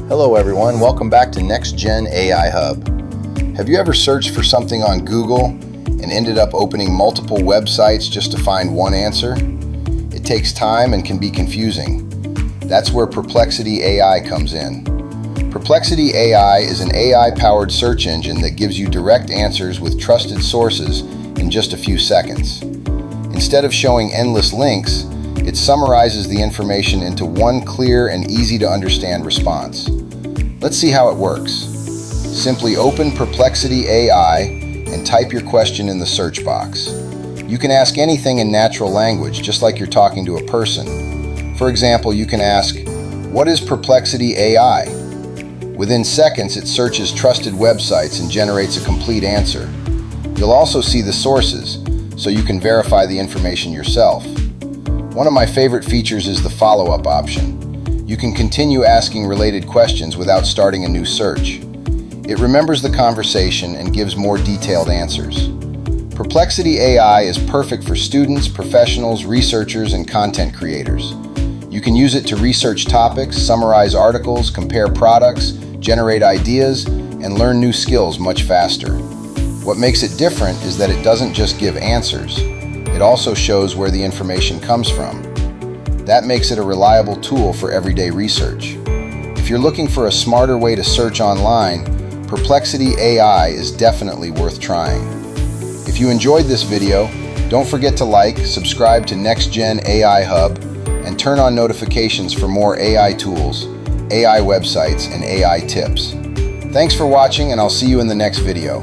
Hello everyone, welcome back to Next Gen AI Hub. Have you ever searched for something on Google and ended up opening multiple websites just to find one answer? It takes time and can be confusing. That's where Perplexity AI comes in. Perplexity AI is an AI-powered search engine that gives you direct answers with trusted sources in just a few seconds. Instead of showing endless links, it summarizes the information into one clear and easy-to-understand response. Let's see how it works. Simply open Perplexity AI and type your question in the search box. You can ask anything in natural language, just like you're talking to a person. For example, you can ask, "What is Perplexity AI?" Within seconds, it searches trusted websites and generates a complete answer. You'll also see the sources, so you can verify the information yourself. One of my favorite features is the follow-up option. You can continue asking related questions without starting a new search. It remembers the conversation and gives more detailed answers. Perplexity AI is perfect for students, professionals, researchers, and content creators. You can use it to research topics, summarize articles, compare products, generate ideas, and learn new skills much faster. What makes it different is that it doesn't just give answers. It also shows where the information comes from. That makes it a reliable tool for everyday research. If you're looking for a smarter way to search online, Perplexity AI is definitely worth trying. If you enjoyed this video, don't forget to like, subscribe to Next Gen AI Hub, and turn on notifications for more AI tools, AI websites, and AI tips. Thanks for watching, and I'll see you in the next video.